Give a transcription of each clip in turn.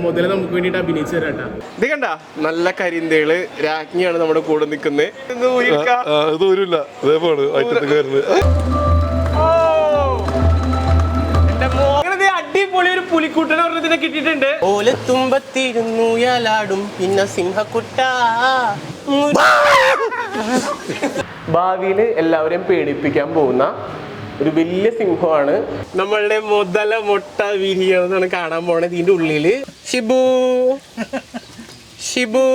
മുതല നമുക്ക് വേണ്ടിട്ട് അഭിനയിച്ചു തരാട്ടാ. ഇത് കണ്ട നല്ല കരിന്തേള് രാജ്ഞിയാണ് നമ്മുടെ കൂടെ നിക്കുന്നത്. അടിപൊളി ഒരു പുലിക്കുട്ടനെ പറഞ്ഞതിനെ കിട്ടിയിട്ടുണ്ട്. ഓലത്തുമ്പത്തിരുന്നു യാലാടും പിന്നെ സിംഹക്കുട്ട. ഭാവിയില് എല്ലാവരെയും പേടിപ്പിക്കാൻ പോകുന്ന ഒരു വലിയ സിംഹമാണ് നമ്മളുടെ മുതല മുട്ട വിരിയണെന്നാണ് കാണാൻ പോണത്. ഇതിന്റെ ഉള്ളില് ഷിബു ഷിബു.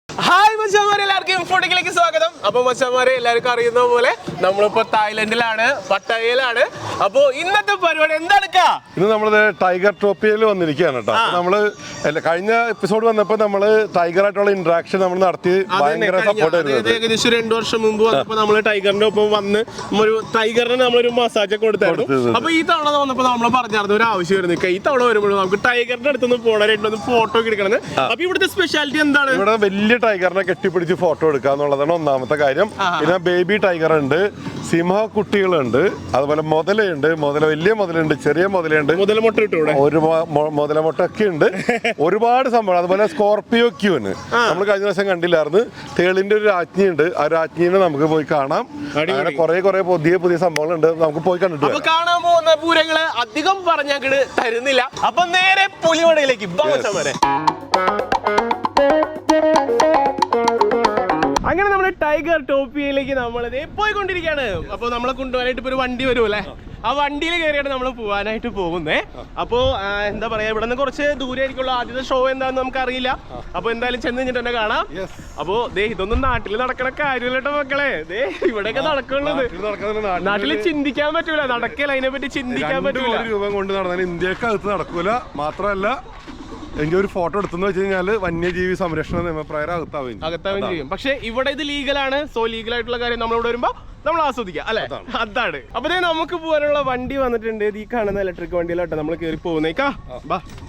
ഹായ് മച്ചാമാരെ, എല്ലാവർക്കും ഇൻഫോട്ടിക്കിലേക്ക് സ്വാഗതം. അപ്പൊ മച്ചാമാരെ, എല്ലാവർക്കും അറിയുന്ന പോലെ നമ്മളിപ്പോ തായ്ലൻഡിലാണ്, പട്ടായയിലാണ്. അപ്പൊ ഇന്നത്തെ പരിപാടി എന്താണ്? ഇന്ന് നമ്മള് ടൈഗർ ട്രോപ്പിയിൽ വന്നിരിക്കുകയാണ് കേട്ടോ. നമ്മള് കഴിഞ്ഞ എപ്പിസോഡ് വന്നപ്പോ നമ്മള് ടൈഗർ ആയിട്ടുള്ള ഇന്ററാക്ഷൻ നമ്മൾ നടത്തി ഭയങ്കര സപ്പോർട്ട് ആയിരുന്നു. ഏകദേശം 2 വർഷം മുമ്പ് വന്നപ്പോ നമ്മള് ടൈഗറിന്റെ ഒപ്പം വന്ന് ഒരു ടൈഗറിന് നമ്മളൊരു മസാജ് ഒക്കെ കൊടുത്തായിരുന്നു. അപ്പൊ ഈ തവണ വന്നപ്പോ നമ്മള് പറഞ്ഞായിരുന്നു ഒരു ആവശ്യം വരുന്നത്, ഈ തവണ വരുമ്പോഴും നമുക്ക് ടൈഗറിന്റെ അടുത്തൊന്ന് പോകണം, ഫോട്ടോ ഒക്കെ എടുക്കണം. അപ്പൊ ഇവിടുത്തെ സ്പെഷ്യാലിറ്റി എന്താണ്? ഇവിടെ വലിയ ടൈഗറിനെ കെട്ടിപ്പിടിച്ച് ഫോട്ടോ എടുക്കുക എന്നുള്ളതാണ് ഒന്നാമത്തെ കാര്യം. പിന്നെ ബേബി ടൈഗർ ഉണ്ട്, സിംഹ കുട്ടികളുണ്ട്, അതുപോലെ മുതലുണ്ട്, വലിയ മുതലുണ്ട്, ചെറിയ മുതലുണ്ട്, മുതലമുട്ട ഒരു മുതലമുട്ട ഒക്കെ ഉണ്ട്, ഒരുപാട് സംഭവം. അതുപോലെ സ്കോർപിയോ ക്യൂന് നമ്മൾ കഴിഞ്ഞ ദിവസം കണ്ടില്ലായിരുന്നു. തേളിന്റെ ഒരു രാജ്ഞിയുണ്ട്, ആ രാജ്ഞിനെ നമുക്ക് പോയി കാണാം. അങ്ങനെ കുറെ പുതിയ സംഭവങ്ങളുണ്ട്, നമുക്ക് പോയി കണ്ടിട്ട് കാണാൻ പോകുന്ന പൂരങ്ങള് അധികം പറഞ്ഞങ്ങട് തരുന്നില്ല. അപ്പൊ നേരെ പുലിവടയിലേക്ക് അങ്ങനെ നമ്മുടെ ടൈഗർ ടോപ്പിയിലേക്ക് നമ്മളിത് പോയിക്കൊണ്ടിരിക്കുകയാണ്. അപ്പൊ നമ്മളെ കൊണ്ടുപോകാനായിട്ട് ഇപ്പൊ ഒരു വണ്ടി വരും അല്ലെ, ആ വണ്ടിയിൽ കയറിയാണ് നമ്മൾ പോവാനായിട്ട് പോകുന്നേ. അപ്പോ എന്താ പറയാ, ഇവിടെ നിന്ന് കുറച്ച് ദൂരെ ആയിരിക്കുള്ള ആദ്യത്തെ ഷോ എന്താന്ന് നമുക്ക് അറിയില്ല. അപ്പൊ എന്തായാലും ചെന്ന് കഴിഞ്ഞിട്ട് തന്നെ കാണാം. അപ്പോ ദേ ഇതൊന്നും നാട്ടിൽ നടക്കണ കാര്യമില്ല കേട്ടോ മക്കളെ. ദേ ഇവിടെയൊക്കെ നടക്കുള്ളത് നാട്ടില് ചിന്തിക്കാൻ പറ്റൂല, നടക്കല അതിനെ പറ്റി ചിന്തിക്കാൻ പറ്റൂല. രൂപ കൊണ്ട് നടന്നാൽ ഇന്ത്യക്കകത്ത് നടക്കൂല. മാത്രമല്ല എനിക്ക് ഒരു ഫോട്ടോ എടുത്തെന്ന് വെച്ച് കഴിഞ്ഞാല് വന്യജീവി സംരക്ഷണ നിയമപ്രകാരം അകത്താവുകയും ചെയ്യും. പക്ഷെ ഇവിടെ ഇത് ലീഗലാണ്. സോ ലീഗൽ ആയിട്ടുള്ള കാര്യം നമ്മളിവിടെ വരുമ്പോ നമ്മൾ ആസ്വദിക്കാം അല്ലെ, അതാണ്. അപ്പൊ നമുക്ക് പോകാനുള്ള വണ്ടി വന്നിട്ടുണ്ട്. ഈ കാണുന്ന ഇലക്ട്രിക് വണ്ടിയിലോട്ടെ നമ്മൾ കയറി പോകുന്നേക്കാ.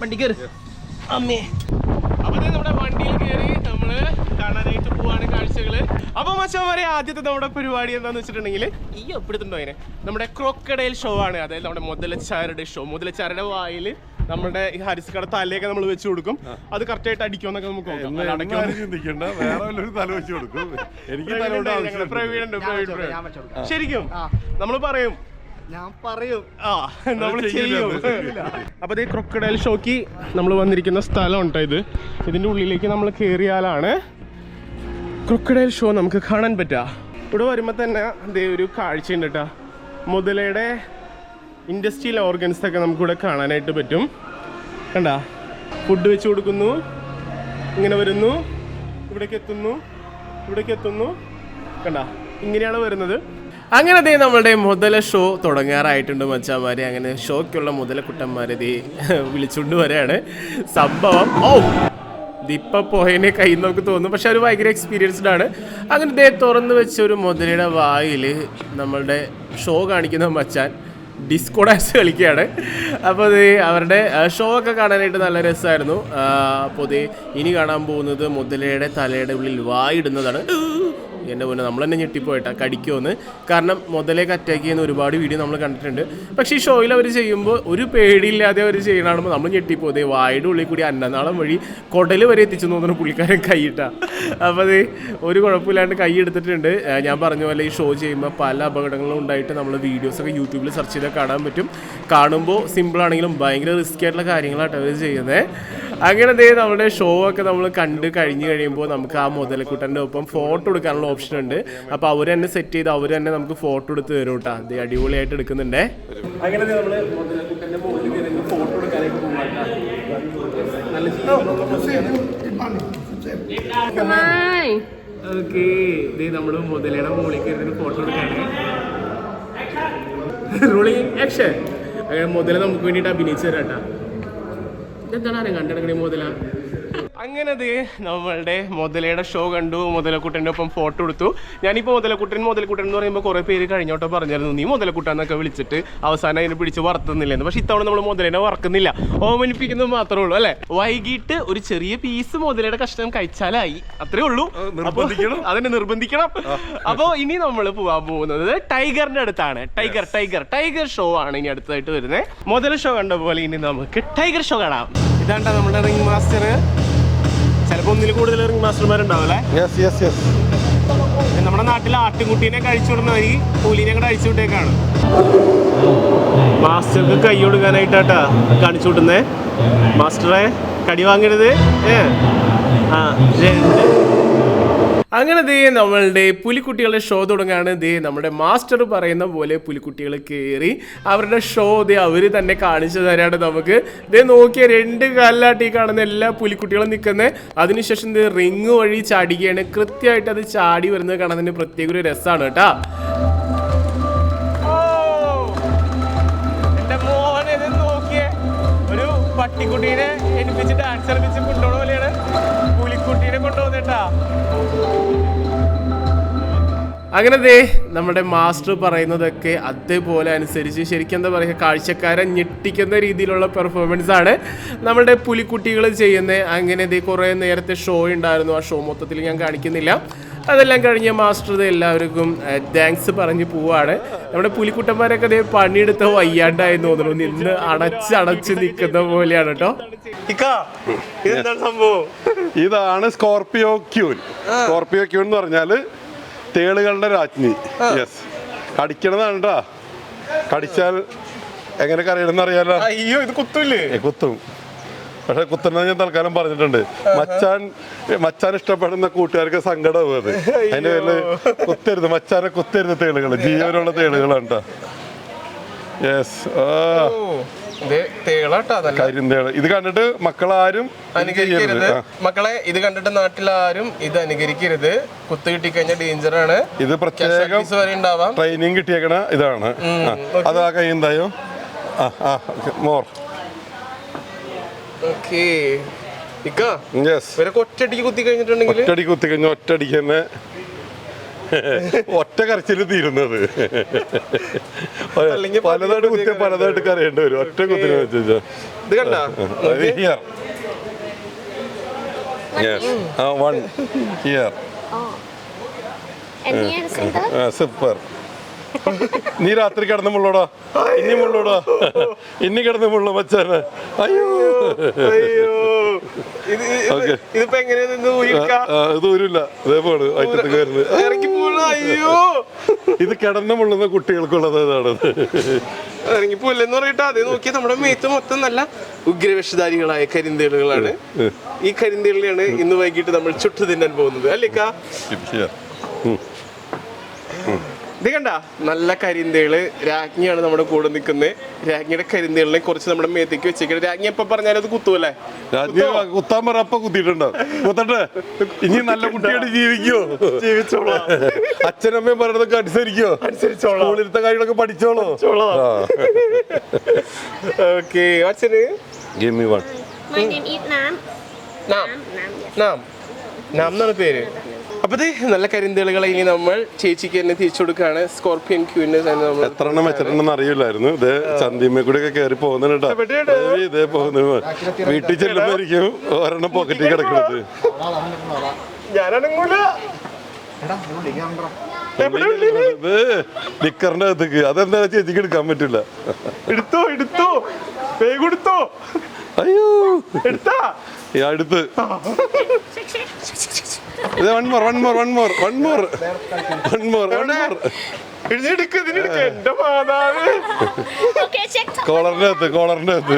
വണ്ടി കയറി അമ്മേ. അപ്പൊ നമ്മുടെ വണ്ടിയിൽ കയറി നമ്മള് കാണാനായിട്ട് പോവാണ് കാഴ്ചകള്. അപ്പൊ മച്ചാമാരെ, ആദ്യത്തെ നമ്മുടെ പരിപാടി എന്താന്ന് വെച്ചിട്ടുണ്ടെങ്കിൽ ഈ എപ്പിടുത്തുണ്ടോ അതിനെ, നമ്മുടെ ക്രോക്കഡൈൽ ഷോ ആണ്. അതായത് നമ്മുടെ മുതലച്ചാരുടെ ഷോ. മുതലച്ചാരുടെ വായില് നമ്മുടെ ഈ ഹരിസ്കട തലയൊക്കെ നമ്മൾ വെച്ച് കൊടുക്കും. അത് കറക്റ്റ് ആയിട്ട് അടിക്കുമെന്നൊക്കെ നമുക്ക് ചിന്തിക്കണ്ട, വേറെ തല വെച്ച് കൊടുക്കും. എനിക്ക് ശരിക്കും നമ്മൾ പറയും, ഞാൻ പറയും, നമ്മൾ ചെയ്യും. അപ്പൊ ഈ ക്രോക്കഡൈൽ ഷോക്ക് നമ്മൾ വന്നിരിക്കുന്ന സ്ഥലം ഉണ്ടോ ഇത്. ഇതിന്റെ ഉള്ളിലേക്ക് നമ്മൾ കയറിയാലാണ് ക്രോക്കഡൈൽ ഷോ നമുക്ക് കാണാൻ പറ്റുക. ഇവിടെ വരുമ്പോൾ തന്നെ അതേ ഒരു കാഴ്ചയുണ്ട് കേട്ടോ. മുതലയുടെ ഇൻഡസ്ട്രിയൽ ഓർഗൻസ് ഒക്കെ നമുക്കിവിടെ കാണാനായിട്ട് പറ്റും. കണ്ട, ഫുഡ് വെച്ച് കൊടുക്കുന്നു, ഇങ്ങനെ വരുന്നു, ഇവിടേക്ക് എത്തുന്നു. കണ്ട, ഇങ്ങനെയാണ് വരുന്നത്. അങ്ങനെ ദേ നമ്മളുടെ മുതല ഷോ തുടങ്ങാറായിട്ടുണ്ട് മച്ചാമാരെ. അങ്ങനെ ഷോയ്ക്കുള്ള മുതലക്കുട്ടന്മാരെ ദേ വിളിച്ചുകൊണ്ട് വരെയാണ് സംഭവം. ഇതിപ്പോൾ പോയതിനെ കയ്യിൽ നമുക്ക് തോന്നും, പക്ഷെ അവർ ഭയങ്കര എക്സ്പീരിയൻസ്ഡ് ആണ്. അങ്ങനെ ദേ തുറന്ന് വെച്ച ഒരു മുതലയുടെ വായിൽ നമ്മളുടെ ഷോ കാണിക്കുന്ന മച്ചാൻ ഡിസ്കോ ഡാൻസ് കളിക്കുകയാണ്. അപ്പോൾ അത് അവരുടെ ഷോ ഒക്കെ കാണാനായിട്ട് നല്ല രസമായിരുന്നു. അപ്പോൾ ഇത് ഇനി കാണാൻ പോകുന്നത് മുതലയുടെ തലയുടെ ഉള്ളിൽ വായിടുന്നതാണ്. എൻ്റെ മുന്നേ നമ്മൾ തന്നെ ഞെട്ടിപ്പോയിട്ടാ കടിക്കുമെന്ന്. കാരണം മുതലേക്ക് അറ്റാക്ക് ചെയ്യുന്ന ഒരുപാട് വീഡിയോ നമ്മൾ കണ്ടിട്ടുണ്ട്. പക്ഷേ ഈ ഷോയിൽ അവർ ചെയ്യുമ്പോൾ ഒരു പേടിയില്ലാതെ അവർ ചെയ്യണമാകുമ്പോൾ നമ്മൾ ഞെട്ടിപ്പോതേ. വായുടെ ഉള്ളിൽ കൂടി അന്നനാളം വഴി കുടൽ വരെ എത്തിച്ചു തോന്നുന്നു പുള്ളിക്കാരൻ കൈയിട്ടാ. അപ്പോൾ അത് ഒരു കുഴപ്പമില്ലാണ്ട് കൈ എടുത്തിട്ടുണ്ട്. ഞാൻ പറഞ്ഞ പോലെ ഈ ഷോ ചെയ്യുമ്പോൾ പല അപകടങ്ങളും ഉണ്ടായിട്ട് നമ്മൾ വീഡിയോസൊക്കെ യൂട്യൂബിൽ സെർച്ച് ചെയ്താൽ കാണാൻ പറ്റും. കാണുമ്പോൾ സിമ്പിളാണെങ്കിലും ഭയങ്കര റിസ്കി ആയിട്ടുള്ള കാര്യങ്ങളായിട്ട് അവർ ചെയ്യുന്നത്. അങ്ങനെ ദേ നമ്മുടെ ഷോ ഒക്കെ നമ്മൾ കണ്ട് കഴിഞ്ഞ് കഴിയുമ്പോൾ നമുക്ക് ആ മുതലക്കുട്ടൻ്റെ ഒപ്പം ഫോട്ടോ എടുക്കാനുള്ള ഓപ്ഷൻ ഉണ്ട്. അപ്പോൾ അവർ തന്നെ സെറ്റ് ചെയ്ത് അവർ തന്നെ നമുക്ക് ഫോട്ടോ എടുത്ത് തരും കേട്ടോ. അത് അടിപൊളിയായിട്ട് എടുക്കുന്നുണ്ടേ. അങ്ങനെ നമ്മൾ മുതലക്കുട്ടൻ്റെ മുകളിൽ ഫോട്ടോ എടുക്കാനായിട്ട് ഓക്കെ. ഇത് നമ്മൾ മുതലയുടെ മുകളിൽ കയറി ഫോട്ടോ എടുക്കാണ്. Rolling action. അങ്ങനെ മുതല നമുക്ക് വേണ്ടിയിട്ട് അഭിനയിച്ചു തരാട്ടാ. ഇതെന്താണ് കണ്ടെടുക്കണേ മുതല. അങ്ങനെ നമ്മളുടെ മുതലയുടെ ഷോ കണ്ടു, മുതലക്കുട്ടൻ്റെ ഒപ്പം ഫോട്ടോ എടുത്തു. ഞാനിപ്പോൾ മുതലക്കുട്ടൻ എന്ന് പറയുമ്പോൾ കുറേ പേര് കഴിഞ്ഞോട്ടോ പറഞ്ഞിരുന്നു നീ മുതലക്കുട്ടാന്നൊക്കെ വിളിച്ചിട്ട് അവസാനം അതിനെ പിടിച്ച് വറുത്തുന്നില്ലെന്ന്. പക്ഷെ ഇത്തവണ നമ്മൾ മുതലേനെ വറക്കുന്നില്ല, ഓമനിപ്പിക്കുന്നത് മാത്രമേ ഉള്ളൂ അല്ലേ. വൈകിട്ട് ഒരു ചെറിയ പീസ് മുതലയുടെ കഷ്ണം കഴിച്ചാലായി, അത്രേ ഉള്ളൂ. അതിനെ നിർബന്ധിക്കണം. അപ്പോൾ ഇനി നമ്മൾ പോകാൻ പോകുന്നത് ടൈഗറിന്റെ അടുത്താണ്. ടൈഗർ ഷോ ആണ് ഇനി അടുത്തതായിട്ട് വരുന്നത്. മുതല ഷോ കണ്ട പോലെ ഇനി നമുക്ക് ടൈഗർ ഷോ കാണാം. ഇതാണ്ടാ നമ്മുടെ റിംഗ് മാസ്റ്റർ. ചിലപ്പോൾ ഒന്നിൽ കൂടുതൽ റിംഗ് മാസ്റ്റർമാരുണ്ടാവും അല്ലേ. നമ്മുടെ നാട്ടിൽ ആട്ടുംകുട്ടീനെ കഴിച്ചു വിടുന്നവർ കൂലീനെ കൂടെ അഴിച്ചു വിട്ടേക്കാണ്. മാസ്റ്റർക്ക് കൈ കൊടുക്കാനായിട്ടാട്ടാ കാണിച്ചു വിട്ടുന്നേ. മാസ്റ്ററെ കടി വാങ്ങരുത്. അങ്ങനെ നമ്മളുടെ പുലിക്കുട്ടികളുടെ ഷോ തുടങ്ങാണ്. നമ്മുടെ മാസ്റ്റർ പറയുന്ന പോലെ പുലിക്കുട്ടികൾ കയറി അവരുടെ ഷോ അവർ തന്നെ കാണിച്ചു തരാണ് നമുക്ക്. നോക്കിയ 2 കാലിലാട്ടി കാണുന്ന എല്ലാ പുലിക്കുട്ടികളും നിൽക്കുന്നത്. അതിനുശേഷം റിങ് വഴി ചാടിക്കുകയാണ്. കൃത്യമായിട്ട് അത് ചാടി വരുന്നത് കാണുന്നതിന് പ്രത്യേക ഒരു രസമാണ് കേട്ടാ. എന്റെ മോനെ നോക്കിയേ, ഒരു പട്ടിക്കുട്ടീനെ എനിപ്പിച്ച് ഡാൻസ് കളിപ്പിച്ച് കൊണ്ടുപോകുന്ന പോലെയാണ് പുലിക്കുട്ടീനെ കൊണ്ടുപോകുന്നേട്ടാ. അങ്ങനെ നമ്മുടെ മാസ്റ്റർ പറയുന്നതൊക്കെ അതേപോലെ അനുസരിച്ച് ശരിക്കും എന്താ പറയുക, കാഴ്ചക്കാരെ ഞെട്ടിക്കുന്ന രീതിയിലുള്ള പെർഫോമൻസ് ആണ് നമ്മുടെ പുലിക്കുട്ടികൾ ചെയ്യുന്നത്. അങ്ങനെ കുറേ നേരത്തെ ഷോ ഉണ്ടായിരുന്നു. ആ ഷോ മൊത്തത്തിൽ ഞാൻ കാണിക്കുന്നില്ല. അതെല്ലാം കഴിഞ്ഞ് മാസ്റ്റർ എല്ലാവർക്കും താങ്ക്സ് പറഞ്ഞ് പോവാണ്. നമ്മുടെ പുലിക്കുട്ടന്മാരൊക്കെ പണിയെടുത്ത വയ്യാണ്ടായെന്ന് തോന്നുന്നു, നിന്ന് അടച്ച് നിൽക്കുന്ന പോലെയാണ് കേട്ടോ. ഇതാണ് സ്കോർപിയോ ക്യൂൻ എന്ന് പറഞ്ഞാല് തേളുകളുടെ രാജ്ഞി. യെസ്, കടിക്കണതാണ് കേട്ടാ. കടിച്ചാൽ എങ്ങനെ കറിയണമെന്ന് അറിയാലോ. അയ്യോ, ഇത് കുത്തൂല്ലേ? കുത്തും. പക്ഷെ കുത്തുന്നത് ഞാൻ തൽക്കാലം പറഞ്ഞിട്ടുണ്ട്. മച്ചാൻ ഇഷ്ടപ്പെടുന്ന കൂട്ടുകാർക്ക് സങ്കടമാവും അത്. അതിന്റെ പേരില് കുത്തരുത്, മച്ചാനെ കുത്തരുത്. തേളുകള് ജീവനുള്ള തേളുകളാണ് കേട്ടോ. യെസ്. കരിന്തേള്. ഇത് കണ്ടിട്ട് മക്കളാരും അനുകരിക്കരുത്. മക്കളെ ഇത് കണ്ടിട്ട് നാട്ടിലാരും ഇത് അനുകരിക്കരുത്. കുത്ത് കിട്ടിക്കഴിഞ്ഞാൽ ഡേഞ്ചർ ആണ്. ഇത് പ്രത്യേകം ട്രെയിനിങ് കിട്ടിയേക്കണ ഇതാണ്. അതാ കൈ എന്തായോ മോർ. ഒറ്റടിക്ക് കുത്തി കഴിഞ്ഞിട്ടുണ്ടെങ്കിൽ ഒറ്റടിക്ക് തന്നെ ഒറ്റ കരച്ചില് തീരുന്നത്. പലതായിട്ട് കുത്തിയ പലതായിട്ട് കരയേണ്ടി വരും. ഒറ്റ കുത്തിന് വെച്ചാ സൂപ്പർ. നീ രാത്രി കിടന്ന് മുള്ളോടാ, ഇനി കിടന്ന് മുള്ള മച്ചാന്. അയ്യോ ഇതിപ്പോ എങ്ങനെയാ ഇത് ഊരില്ല. അതേപോലെ അറ്റത്ത് അയ്യോ, ഇത് കിടന്ന് മുള്ളുന്ന കുട്ടികൾക്കുള്ളത് ഇതാണ്. ഇറങ്ങിപ്പോലെന്ന് പറയട്ടെ. അത് നോക്കി നമ്മുടെ മേത്ത് മൊത്തം നല്ല ഉഗ്രവേഷധാരികളായ കരിന്തേളുകളാണ്. ഈ കരിന്തേളിനെയാണ് ഇന്ന് വൈകിട്ട് നമ്മൾ ചുട്ടു തിന്നാൻ പോകുന്നത് അല്ലേക്കാ. ഇത് കണ്ട നല്ല കരിന്തേള്. രാജ്ഞിയാണ് നമ്മുടെ കൂടെ നിൽക്കുന്നത്. രാജ്ഞിയുടെ കരിന്തേളിനെ കുറച്ച് നമ്മുടെ മേത്തേക്ക് വെച്ചേക്കുന്നത്. രാജ്ഞി എപ്പോ പറഞ്ഞാലും അത് കുത്തൂല്ലേ? കുത്താൻ പറ അപ്പൊ കുത്തിയിട്ടുണ്ടോ? കുത്തട്ടെ. ഇനി നല്ല കുട്ടിയായിട്ട് ജീവിച്ചോളൂ. അച്ഛനമ്മയും പറയുന്നതൊക്കെ അനുസരിച്ചോളൂ. കാര്യങ്ങളൊക്കെ പഠിച്ചോളൂ. ഓക്കേ, അച്ഛന് give me one. My name is Nam. നാം എന്നാണ് പേര്. അപ്പൊ നല്ല കരിന്തേളുകളെ ഇനി നമ്മൾ ചേച്ചിക്ക് തന്നെ തിരിച്ചു കൊടുക്കുകയാണ്. സ്കോർപിയൻ ക്യൂവിനെ എത്ര എണ്ണം വെച്ചിട്ടുണ്ടെന്ന് അറിയില്ലായിരുന്നു. ഇത് ചന്തിമേ കൂടെ ഒക്കെ കയറി പോകുന്നുണ്ട്. ഇതേ പോകുന്നു. വീട്ടിൽ ചെല്ലുമ്പോഴായിരിക്കും ഒരെണ്ണം പോക്കറ്റിൽ കിടക്കുന്നത്. ഞാനടങ്ങൂല. നിക്കറിന്റെ അകത്തേക്ക് അതെന്താ ചേച്ചിക്ക് എടുക്കാൻ പറ്റില്ല. എടുത്തോ വേഗെടുത്തോ. അയ്യോ എടുത്താ അടുത്ത്. one more. എന്റെ മാതാവ്. കോളറിന്റെ അകത്ത്.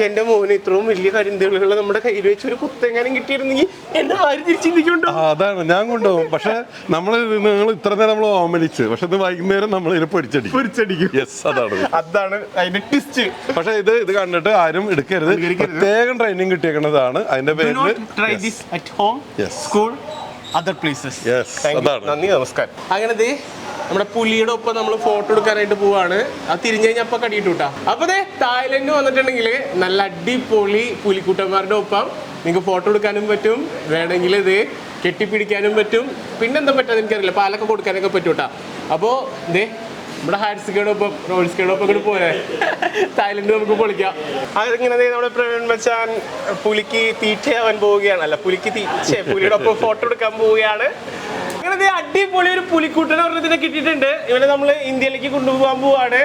എന്റെ മോന് ഇത്രയും വലിയ കരിന്തേളുകൾ നമ്മുടെ കയ്യിൽ വെച്ച് ഒരു കുത്തെങ്ങാനും കിട്ടിയിരുന്നെങ്കിൽ എന്റെ ആര് തിരിച്ചിരിക്കുന്നുണ്ടോ? അതാണ് ഞാൻ കൊണ്ടുപോകും. പക്ഷെ നിങ്ങൾ ഇത്ര നേരം നമ്മൾ ഓമനിച്ച്, പക്ഷെ ഇത് വൈകുന്നേരം നമ്മൾ ഇതിനെ പൊരിച്ചടിക്കും. യെസ്, അതാണ് അതിന്റെ ട്വിസ്റ്റ്. പക്ഷെ ഇത് കണ്ടിട്ട് ആരും എടുക്കരുത്. പ്രത്യേകം ട്രെയിനിങ് കിട്ടിയേക്കുന്നതാണ്. അതിന്റെ പേരിൽ other places. Yes, നന്ദി, നമസ്കാരം. അങ്ങനെ നമ്മുടെ പുലിയുടെ ഒപ്പം നമ്മൾ ഫോട്ടോ എടുക്കാനായിട്ട് പോവാണ്. അത് തിരിഞ്ഞു കഴിഞ്ഞാൽ അപ്പൊ കടിയിട്ടു കൂട്ടാ. അപ്പൊ തായ്ലൻഡ് വന്നിട്ടുണ്ടെങ്കിൽ നല്ല അടിപൊളി പുലിക്കുട്ടന്മാരുടെ ഒപ്പം നിങ്ങൾക്ക് ഫോട്ടോ എടുക്കാനും പറ്റും, വേണമെങ്കിൽ ഇത് കെട്ടിപ്പിടിക്കാനും പറ്റും, പിന്നെന്താ പറ്റാതെ എനിക്കറിയില്ല, പാലൊക്കെ കൊടുക്കാനൊക്കെ പറ്റും കേട്ടോ. അപ്പോൾ നമ്മുടെ ഹാരിസ്കയുടെ ഒപ്പം റോൾസ്കയുടെ ഒപ്പം കൂടി പോരെ തായ്ലൻഡ് നമുക്ക് പൊളിക്കാം. അതിങ്ങനെ നമ്മുടെ പ്രവീൺ മച്ചാൻ പുലിക്ക് തീറ്റയാവാൻ പോവുകയാണ്, അല്ല പുലിയുടെ ഒപ്പം ഫോട്ടോ എടുക്കാൻ പോവുകയാണ്. അങ്ങനെ അടിപൊളി ഒരു പുലിക്കൂട്ടനെ പറഞ്ഞതിനെ കിട്ടിയിട്ടുണ്ട്. ഇവനെ നമ്മൾ ഇന്ത്യയിലേക്ക് കൊണ്ടുപോകാൻ പോവാണ്.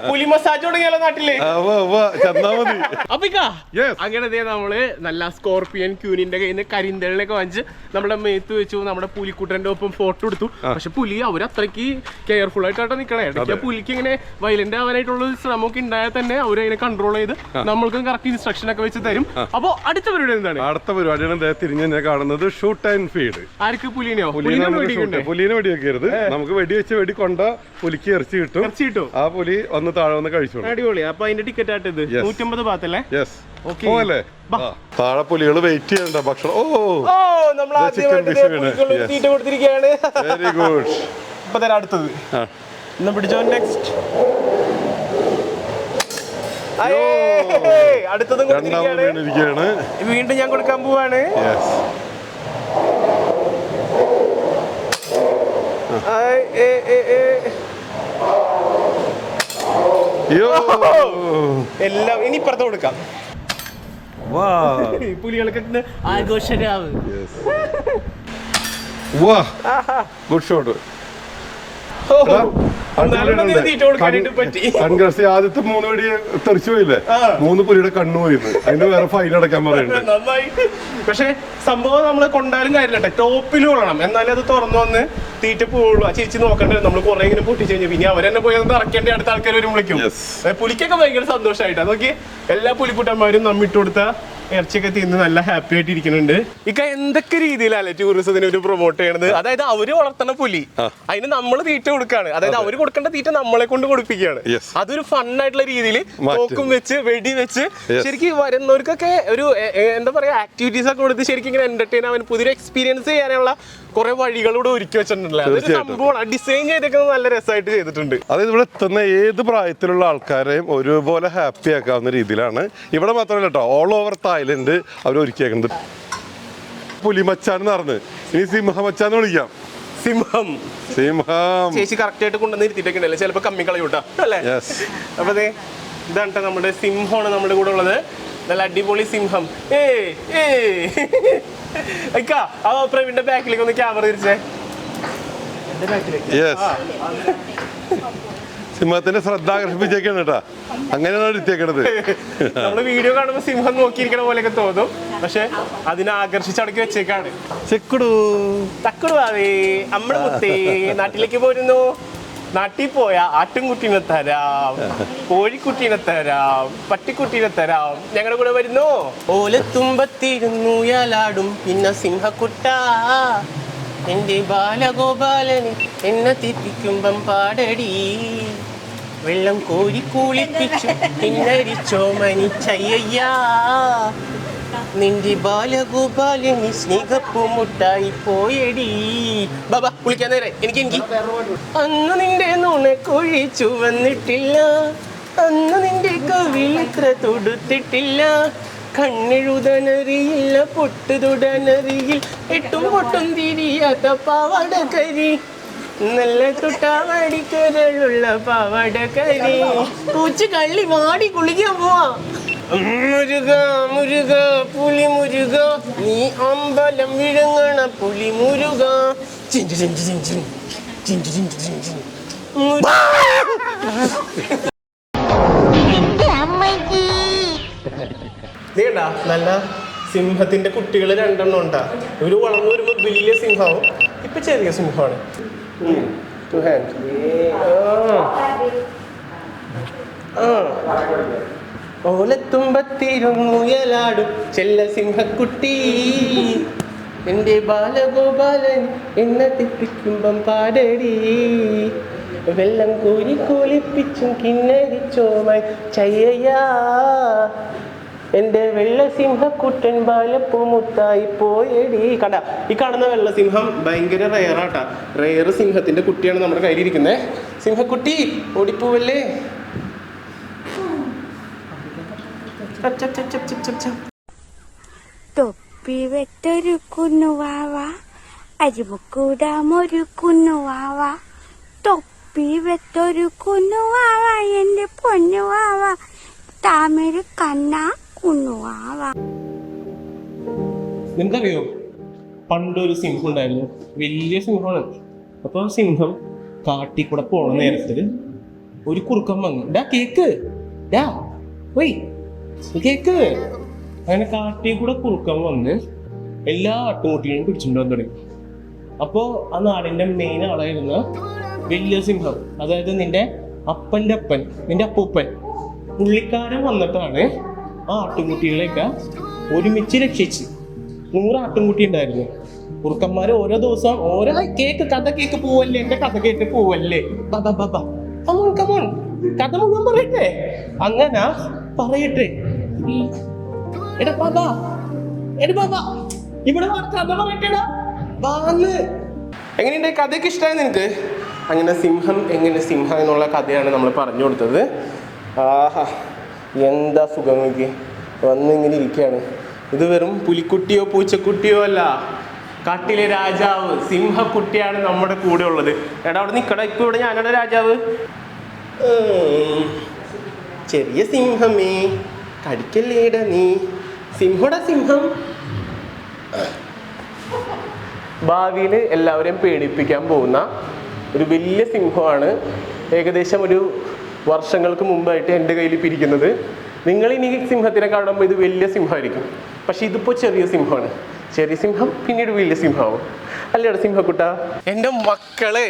പുലി മസാജ് തുടങ്ങിയാലോ നാട്ടില്. അപ്പൊ അങ്ങനെ നമ്മള് നല്ല സ്കോർപിയൻ ക്യൂനിന്റെ കയ്യിൽ നിന്ന് കരിന്തളിനൊക്കെ വാങ്ങിച്ച് നമ്മുടെ മേത്ത് വെച്ചു, നമ്മുടെ പുലിക്കൂട്ടന്റെ ഒപ്പം ഫോട്ടോ എടുത്തു. പക്ഷെ പുലി അവരത്രയ്ക്ക് കെയർഫുൾ ആയിട്ടാണ് നിക്കണേ. ഇടയ്ക്ക് പുലിക്ക് ഇങ്ങനെ വയലന്റ് ആവാനായിട്ടുള്ള ശ്രമമൊക്കെ ഉണ്ടായാൽ തന്നെ അവരതിനെ കൺട്രോൾ ചെയ്ത് നമ്മൾക്ക് കറക്റ്റ് ഇൻസ്ട്രക്ഷൻ ഒക്കെ വെച്ച് തരും. അപ്പൊ അടുത്ത പരിപാടി എന്താണ്? അടുത്ത പരിപാടിയാണ് തിരിഞ്ഞ് കാണുന്നത് ഷൂട്ട് ആൻഡ് ഫീഡ്. ആർക്ക്? പുലിനെയോ? പുലിനെ വെടിവെക്കരുത്, നമുക്ക് വെടിവെച്ച് വെടിക്കൊണ്ട പുലിക്ക് ഇറച്ചി കിട്ടും. ആ പുലി ഒന്ന് താഴെ വന്ന് കഴിച്ചു. അടിപൊളി. അപ്പൊ അതിന്റെ ടിക്കറ്റ് ആയിട്ട് 150 ബാത്തല്ലേ? താഴെ പുലികൾ വെയിറ്റ് ചെയ്യണ്ട ഭക്ഷണം. നമ്മൾ തീറ്റ കൊടുത്തിരിക്കുകയാണ്. Very good. ഇപ്പൊ തരാം അടുത്തത്. പിടിച്ചോ. നെക്സ്റ്റ് അടുത്തതും വീണ്ടും ഞാൻ കൊടുക്കാൻ പോവാണ്. എല്ലാം ഇനി ഇപ്പുറത്ത് കൊടുക്കാം. പുലികൾക്ക് ആഘോഷരാവ്. Good shot. ആദ്യത്തെ 3 വെടി തെറിച്ചു പോയില്ലേ, 3 പുലിയുടെ കണ്ണു പോയിന്ന്. അതിന് വേറെ ഫൈൻ അടക്കാൻ പറയുന്നുണ്ട്. നന്നായി. പക്ഷെ സംഭവം നമ്മള് കൊണ്ടാലും കാര്യമില്ല, ടോപ്പിൽ കൊള്ളണം, എന്നാലും അത് തുറന്നു വന്ന് തീറ്റ പോവുള്ളൂ. ആ ചേച്ചി നോക്കണ്ടേ, നമ്മൾ കുറെ ഇങ്ങനെ പൊട്ടിച്ചു കഴിഞ്ഞാൽ പിന്നെ അവരെന്നെ പോയി ഇറക്കേണ്ട അടുത്ത ആൾക്കാർ വരും വിളിക്കും. പുലിക്കൊക്കെ ഭയങ്കര സന്തോഷമായിട്ടാ. നോക്കി എല്ലാ പുലിക്കുട്ടന്മാരും നമ്മിട്ട് കൊടുത്ത ഇറച്ചിയൊക്കെ തിന്ന് നല്ല ഹാപ്പി ആയിട്ട് ഇരിക്കുന്നുണ്ട്. എന്തൊക്കെ രീതിയിലല്ലേ ടൂറിസത്തിന് ഒരു പ്രൊമോട്ട് ചെയ്യണത്. അതായത് അവര് വളർത്തണ പുലി, അതിന് നമ്മൾ തീറ്റ കൊടുക്കാണ്. അതായത് അവര് കൊടുക്കേണ്ട തീറ്റ നമ്മളെ കൊണ്ട് കൊടുപ്പിക്കുകയാണ്. അതൊരു ഫണ്ണായിട്ടുള്ള രീതിയിൽ തോക്കും വെച്ച് വെടി വെച്ച് ശരിക്കും വരുന്നവർക്കൊക്കെ ഒരു എന്താ പറയാ ആക്ടിവിറ്റീസ് ഒക്കെ കൊടുത്ത് ശരിക്കും ഇങ്ങനെ എന്റർടൈൻ ആവാൻ പുതിയൊരു എക്സ്പീരിയൻസ് ചെയ്യാനുള്ള കുറെ വഴികളൂടെ ഒരുക്കി വെച്ചിട്ടുണ്ടല്ലോ. അതൊരു സംഭവമാണ്. ഡിസൈൻ ചെയ്തേക്കുന്നത് നല്ല രസമായിട്ട് ചെയ്തിട്ടുണ്ട്. അതായത് ഇവിടെ എത്തുന്ന ഏത് പ്രായത്തിലുള്ള ആൾക്കാരെയും ഒരുപോലെ ഹാപ്പി ആക്കാവുന്ന രീതിയിലാണ്. ഇവിടെ മാത്രമല്ല കേട്ടോ, ഓൾ ഓവർ തായ്ലൻഡ് അവർ ഒരുക്കിയേക്കുന്നത്. പുലിമച്ചാൻ എന്ന് പറഞ്ഞ് ഇനി സിംഹമച്ചാന്ന് വിളിക്കാം. സിംഹം ചേച്ചി കറക്റ്റ് ആയിട്ട് കൊണ്ടുവന്ന് ഇരുത്തിട്ടൊക്കെ ഉണ്ടല്ലേ, ചിലപ്പോ കമ്മി കളയൂട്ടാ അല്ലേ. അപ്പൊ ഇതാണ് നമ്മുടെ സിംഹമാണ് നമ്മുടെ കൂടെ ഉള്ളത്. നല്ല അടിപൊളി സിംഹം. പ്രവീണിന്റെ ബാക്കിലേക്ക് ഒന്ന് ക്യാമറ തിരിച്ചേ. സിംഹത്തിന്റെ ശ്രദ്ധ ആകർഷിപ്പിച്ചേക്കാണ് കേട്ടാ, അങ്ങനെയാണ് എടുത്തേക്കണത്. നമ്മള് വീഡിയോ കാണുമ്പോ സിംഹം നോക്കിയിരിക്കണ പോലെയൊക്കെ തോന്നും, പക്ഷെ അതിനെ ആകർഷിച്ചടക്കി വെച്ചേക്കാണ്. തക്കുടുവാവേ അമ്മടെ മുത്തേ നാട്ടിലേക്ക് പോരുന്നു. നാട്ടിൽ പോയാ ആട്ടുംകുട്ടീനെ തരാം, കോഴിക്കുട്ടീനെ തരാം, പട്ടിക്കുട്ടീനെ തരാം, ഞങ്ങളുടെ കൂടെ വരുന്നു. ഓലത്തുമ്പത്തിരുന്നു യാലാടും പിന്നെ സിംഹക്കുട്ട, എന്റെ ബാലഗോപാലന് എന്നെ തിരിക്കുമ്പം പാടടി, വെള്ളം കോരി കുളിപ്പിച്ചു പിന്നരിച്ചോ മനിച്ചയ്യാ, നിന്റെ ബാലഗോപാലന് സ്നേഹപ്പൂ മുട്ടായി പോയടി. ബാബാ കുളിക്കാൻ നേരെ എനിക്ക് അന്ന് നിന്റെ നുണക്കുഴി ചുവന്നിട്ടില്ല, അന്ന് നിന്റെ കവിളിത്ര തൊടുത്തിട്ടില്ല, കണ്ണെഴുതാനറിയില്ല പൊട്ട് തൊടാനറിയിൽ, എട്ടും പൊട്ടും തിരിയാത്ത പാവാടക്കരി, നല്ല തൊട്ടാവടിക്കരളുള്ള പാവാടക്കരി, പൂച്ച കള്ളി മാടി കുളിക്കാൻ പോവാ. മുരുക മുരുക പുലി മുരുക, നീ അമ്പലം വിഴുങ്ങണ പുലി മുരുക. നല്ല സിംഹത്തിന്റെ കുട്ടികൾ 2 ഉണ്ടാ. ഒരു വളർന്നു വരുമ്പോ വലിയ സിംഹവും, ഇപ്പൊ ചെറിയ സിംഹമാണ്. ഓലത്തുമ്പത്തിരുന്നു യലാടും ചെല്ല സിംഹക്കുട്ടി, എന്റെ ബാലഗോപാലൻ എന്നെ തെറ്റിക്കുമ്പം പാടടി, വെള്ളം കോരി കുളിപ്പിച്ചും കിന്നരിച്ചോമായി ചയ്യയ്യാ, എൻ്റെ വെള്ളസിംഹക്കുട്ടൻ ബാലപ്പൂമുത്തായി പോയടി. കണ്ട ഈ കാണുന്ന വെള്ളസിംഹം ഭയങ്കര റെയറാട്ടാ. റെയർ സിംഹത്തിന്റെ കുട്ടിയാണ് നമ്മുടെ കയ്യിലിരിക്കുന്നത്. സിംഹക്കുട്ടി ഓടിപ്പോവല്ലേ. തൊപ്പി വെട്ടൊരു കുന്നുവാവ, അരിമുക്കൂടാമൊരു കുന്നുവാവ, തൊപ്പി വെട്ടൊരു കുന്നുവാവ, എന്റെ പൊന്നുവാവ, താമര കണ്ണ കുന്നുവാവ. നിനക്കറിയോ പണ്ടൊരു സിംഹം ഉണ്ടായിരുന്നു, വലിയ സിംഹമാണ്. അപ്പൊ സിംഹം കാട്ടിൽ കൂടെ പോണ നേരത്തില് ഒരു കുറുക്കൻ വന്നു. ഡാ കേക്ക്, ഡാ പോയി കേക്ക്. അങ്ങനെ കാട്ടിൽ കൂടെ കുറുക്കൻ വന്ന് എല്ലാ ആട്ടുകുട്ടികളും പിടിച്ചിട്ട് വന്നു തുടങ്ങി. അപ്പോ ആ നാടിന്റെ മെയിൻ ആളായിരുന്ന വലിയ സിംഹം, അതായത് നിന്റെ അപ്പന്റെ അപ്പൻ, നിന്റെ അപ്പൂപ്പൻ, പുള്ളിക്കാരൻ വന്നിട്ടാണ് ആ ആട്ടുംകുട്ടികളെയൊക്കെ ഒരുമിച്ച് രക്ഷിച്ച്. 100 ആട്ടുംകുട്ടി ഉണ്ടായിരുന്നു. കുറുക്കന്മാര് ഓരോ ദിവസം ഓരോ കേക്ക് കഥ കേക്ക് പോവല്ലേ, എന്റെ കഥ കേട്ട് പോവല്ലേ, കമോൺ കഥ മുഴുവൻ പറയട്ടെ. അങ്ങനെ പറയട്ടെ. എടാ ബാബാ ഇവിടെ കഥ പറയട്ടെടാ. എങ്ങനെയുണ്ട് കഥയൊക്കെ ഇഷ്ടമായി നിനക്ക്? അങ്ങനെ സിംഹം എന്നുള്ള കഥയാണ് നമ്മൾ പറഞ്ഞു കൊടുത്തത്. ആഹാ എന്താ സുഖം നോക്കി വന്നിങ്ങനെ ഇരിക്കുകയാണ്. ഇത് വെറും പുലിക്കുട്ടിയോ പൂച്ചക്കുട്ടിയോ അല്ല, കാട്ടിലെ രാജാവ് സിംഹക്കുട്ടിയാണ് നമ്മുടെ കൂടെ ഉള്ളത്. എടാ അവിടെ നിൽക്കട, ഇപ്പൊ ഇവിടെ ഞാനാണ് രാജാവ്. ചെറിയ സിംഹമേ കടിക്കല്ലേട നീ, സിംഹട സിംഹം. ഭാവിയിൽ എല്ലാവരെയും പേടിപ്പിക്കാൻ പോകുന്ന ഒരു വലിയ സിംഹമാണ് ഏകദേശം ഒരു വർഷങ്ങൾക്ക് മുമ്പായിട്ട് എൻ്റെ കയ്യിൽ പിരിക്കുന്നത്. നിങ്ങൾ ഇനി സിംഹത്തിനെ കാണുമ്പോൾ ഇത് വലിയ സിംഹമായിരിക്കും, പക്ഷെ ഇതിപ്പോൾ ചെറിയ സിംഹമാണ്. ചെറിയ സിംഹം പിന്നീട് വലിയ സിംഹമാവും. അല്ലേടാ സിംഹക്കുട്ട? എൻ്റെ മക്കളെ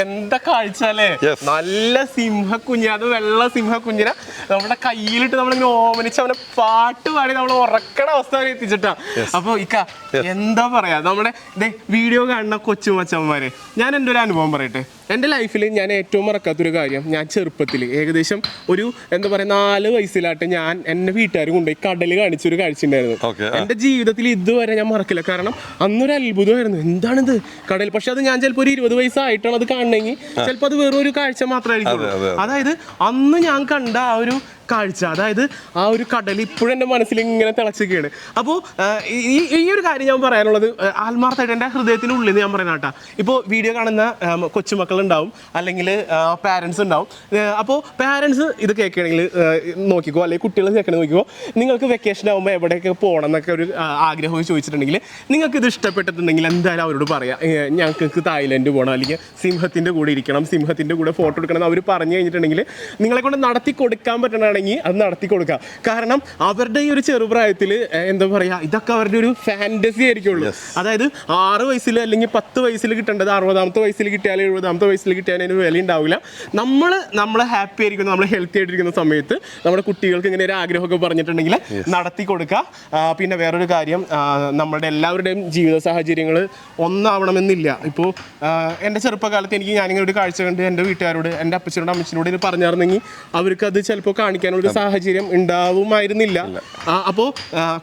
എന്താ കാഴ്ച അല്ലേ. നല്ല സിംഹക്കുഞ്ഞിനെ, അത് വെള്ള സിംഹക്കുഞ്ഞിനെ നമ്മുടെ കയ്യിലിട്ട് നമ്മളിങ്ങനെ ഓമനിച്ച് അവനെ പാട്ട് പാടി നമ്മൾ ഉറക്കണ അവസ്ഥ വരെ എത്തിച്ചിട്ടാ. അപ്പൊ ഇക്ക എന്താ പറയാ, നമ്മുടെ വീഡിയോ കാണുന്ന കൊച്ചുമച്ചന്മാരെ, ഞാൻ എൻ്റെ ഒരു അനുഭവം പറയട്ടെ. എൻ്റെ ലൈഫിൽ ഞാൻ ഏറ്റവും മറക്കാത്തൊരു കാര്യം, ഞാൻ ചെറുപ്പത്തിൽ ഏകദേശം ഒരു എന്താ പറയുക 4 വയസ്സിലായിട്ട് ഞാൻ എൻ്റെ വീട്ടുകാർ കൊണ്ടുപോയി കടൽ കാണിച്ചൊരു കാഴ്ച ഉണ്ടായിരുന്നു. എൻ്റെ ജീവിതത്തിൽ ഇതുവരെ ഞാൻ മറക്കില്ല. കാരണം അന്നൊരു അത്ഭുതമായിരുന്നു, എന്താണിത് കടൽ. പക്ഷെ അത് ഞാൻ ചിലപ്പോൾ ഒരു 20 വയസ്സായിട്ടാണ് അത് കാണണമെങ്കിൽ ചിലപ്പോൾ അത് വേറൊരു കാഴ്ച മാത്രമായിരിക്കും. അതായത് അന്ന് ഞാൻ കണ്ട ആ ഒരു കാഴ്ച, അതായത് ആ ഒരു കടൽ ഇപ്പോഴും എൻ്റെ മനസ്സിൽ ഇങ്ങനെ തിളച്ചൊക്കെയാണ്. അപ്പോൾ ഈ ഒരു കാര്യം ഞാൻ പറയാനുള്ളത് ആത്മാർത്ഥമായിട്ട് എൻ്റെ ഹൃദയത്തിനുള്ളിൽ നിന്ന് ഞാൻ പറയാനാട്ടാ. ഇപ്പോൾ വീഡിയോ കാണുന്ന കൊച്ചുമക്കളുണ്ടാവും, അല്ലെങ്കിൽ പാരൻസ് ഉണ്ടാവും. അപ്പോൾ പാരൻസ് ഇത് കേൾക്കുകയാണെങ്കിൽ നോക്കിക്കോ, അല്ലെങ്കിൽ കുട്ടികൾ കേൾക്കണമെങ്കിൽ നോക്കിക്കോ. നിങ്ങൾക്ക് വെക്കേഷൻ ആകുമ്പോൾ എവിടെയൊക്കെ പോകണം എന്നൊക്കെ ഒരു ആഗ്രഹം ചോദിച്ചിട്ടുണ്ടെങ്കിൽ, നിങ്ങൾക്ക് ഇത് ഇഷ്ടപ്പെട്ടിട്ടുണ്ടെങ്കിൽ എന്തായാലും അവരോട് പറയാം, ഞങ്ങൾക്ക് തായ്ലൻഡ് പോകണം, അല്ലെങ്കിൽ സിംഹത്തിൻ്റെ കൂടെ ഇരിക്കണം, സിംഹത്തിൻ്റെ കൂടെ ഫോട്ടോ എടുക്കണം എന്ന് അവർ പറഞ്ഞു കഴിഞ്ഞിട്ടുണ്ടെങ്കിൽ നിങ്ങളെ കൊണ്ട് നടത്തി കൊടുക്കാൻ പറ്റണ അത് നടത്തി കൊടുക്കാം. കാരണം അവരുടെ ഈ ഒരു ചെറുപ്രായത്തിൽ എന്താ പറയാ, ഇതൊക്കെ അവരുടെ ഒരു ഫാന്റസി ആയിരിക്കുള്ളൂ. അതായത് 6 വയസ്സിൽ അല്ലെങ്കിൽ 10 വയസ്സിൽ കിട്ടേണ്ടത് 60ാമത്തെ വയസ്സിൽ കിട്ടിയാലും 70ാമത്തെ വയസ്സിൽ കിട്ടിയാലും അതിന് വില ഉണ്ടാവില്ല. നമ്മളെ ഹാപ്പി ആയിരിക്കും, നമ്മൾ ഹെൽത്തി ആയിട്ടിരിക്കുന്ന സമയത്ത് നമ്മുടെ കുട്ടികൾക്ക് ഇങ്ങനെ ഒരു ആഗ്രഹമൊക്കെ പറഞ്ഞിട്ടുണ്ടെങ്കിൽ നടത്തി കൊടുക്കുക. പിന്നെ വേറൊരു കാര്യം, നമ്മുടെ എല്ലാവരുടെയും ജീവിത സാഹചര്യങ്ങൾ ഒന്നാവണമെന്നില്ല. ഇപ്പോൾ എൻ്റെ ചെറുപ്പകാലത്ത് ഞാനിങ്ങനെ ഒരു കാഴ്ച കണ്ട് എൻ്റെ വീട്ടുകാരോട്, എൻ്റെ അപ്പച്ചനോട് അമ്മച്ചനോട് ഇത് പറഞ്ഞിരുന്നെങ്കിൽ അവർക്ക് അത് ചിലപ്പോൾ കാണിക്കാൻ ഒരു സാഹചര്യം ഉണ്ടാവുമായിരുന്നില്ല. അപ്പോൾ